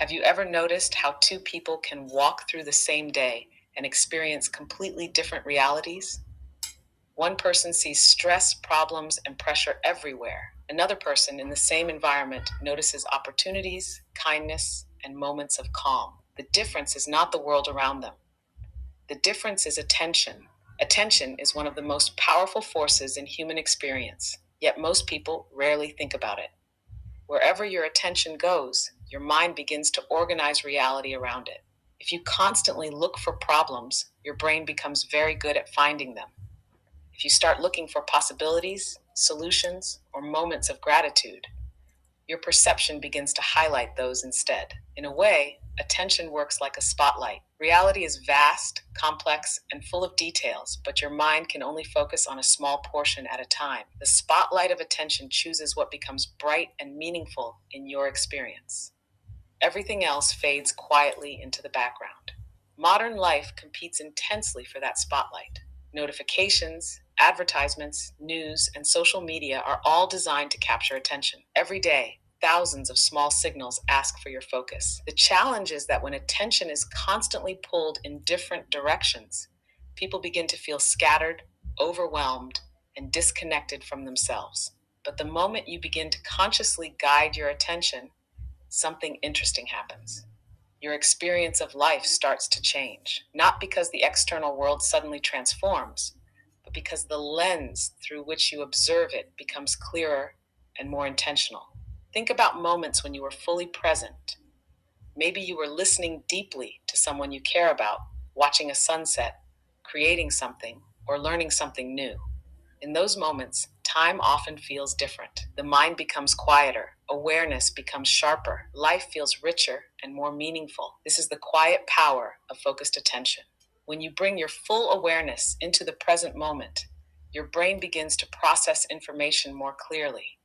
Have you ever noticed how two people can walk through the same day and experience completely different realities? One person sees stress, problems, and pressure everywhere. Another person in the same environment notices opportunities, kindness, and moments of calm. The difference is not the world around them. The difference is attention. Attention is one of the most powerful forces in human experience, yet most people rarely think about it. Wherever your attention goes, your mind begins to organize reality around it. If you constantly look for problems, your brain becomes very good at finding them. If you start looking for possibilities, solutions, or moments of gratitude, your perception begins to highlight those instead. In a way, attention works like a spotlight. Reality is vast, complex, and full of details, but your mind can only focus on a small portion at a time. The spotlight of attention chooses what becomes bright and meaningful in your experience. Everything else fades quietly into the background. Modern life competes intensely for that spotlight. Notifications, advertisements, news, and social media are all designed to capture attention. Every day, thousands of small signals ask for your focus. The challenge is that when attention is constantly pulled in different directions, people begin to feel scattered, overwhelmed, and disconnected from themselves. But the moment you begin to consciously guide your attention, something interesting happens. Your experience of life starts to change, not because the external world suddenly transforms, but because the lens through which you observe it becomes clearer and more intentional. Think about moments when you were fully present. Maybe you were listening deeply to someone you care about, watching a sunset, creating something, or learning something new. In those moments, time often feels different. The mind becomes quieter, awareness becomes sharper, life feels richer and more meaningful. This is the quiet power of focused attention. When you bring your full awareness into the present moment, your brain begins to process information more clearly.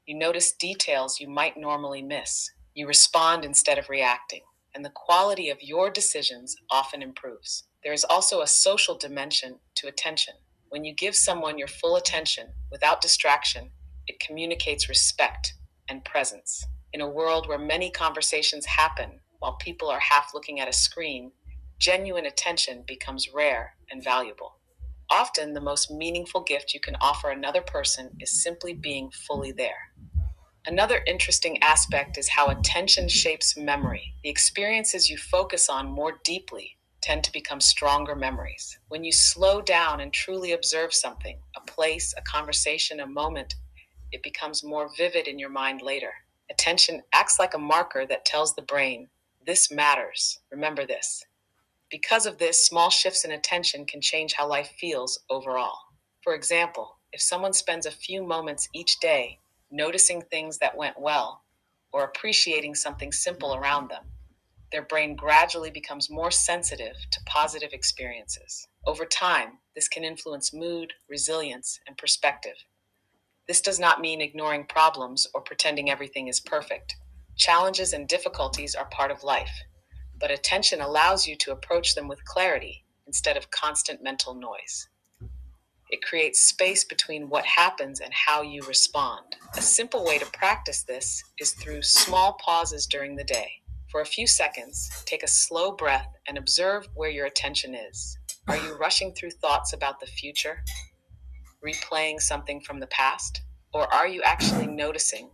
You notice details you might normally miss. You respond instead of reacting, and the quality of your decisions often improves. There is also a social dimension to attention. When you give someone your full attention without distraction, it communicates respect and presence. In a world where many conversations happen while people are half looking at a screen, genuine attention becomes rare and valuable. Often, the most meaningful gift you can offer another person is simply being fully there. Another interesting aspect is how attention shapes memory. The experiences you focus on more deeply tend to become stronger memories. When you slow down and truly observe something, a place, a conversation, a moment, it becomes more vivid in your mind later. Attention acts like a marker that tells the brain, this matters, remember this. Because of this, small shifts in attention can change how life feels overall. For example, if someone spends a few moments each day noticing things that went well or appreciating something simple around them, their brain gradually becomes more sensitive to positive experiences. Over time, this can influence mood, resilience, and perspective. This does not mean ignoring problems or pretending everything is perfect. Challenges and difficulties are part of life, but attention allows you to approach them with clarity instead of constant mental noise. It creates space between what happens and how you respond. A simple way to practice this is through small pauses during the day. For a few seconds, take a slow breath and observe where your attention is. Are you rushing through thoughts about the future, replaying something from the past, or are you actually noticing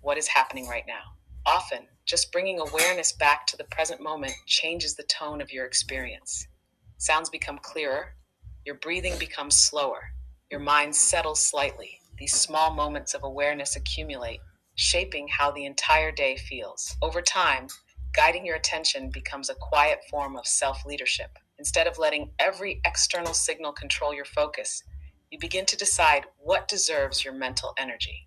what is happening right now? Often, just bringing awareness back to the present moment changes the tone of your experience. Sounds become clearer, your breathing becomes slower, your mind settles slightly. These small moments of awareness accumulate, shaping how the entire day feels. Over time, guiding your attention becomes a quiet form of self-leadership. Instead of letting every external signal control your focus, you begin to decide what deserves your mental energy.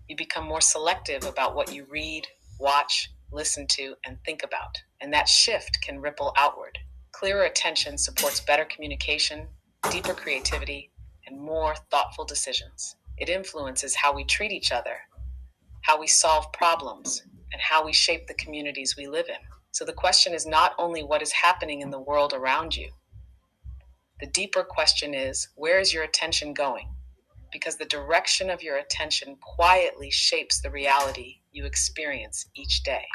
You become more selective about what you read, watch, listen to, and think about. And that shift can ripple outward. Clearer attention supports better communication, deeper creativity, and more thoughtful decisions. It influences how we treat each other, how we solve problems, and how we shape the communities we live in. So the question is not only what is happening in the world around you. The deeper question is, where is your attention going? Because the direction of your attention quietly shapes the reality you experience each day.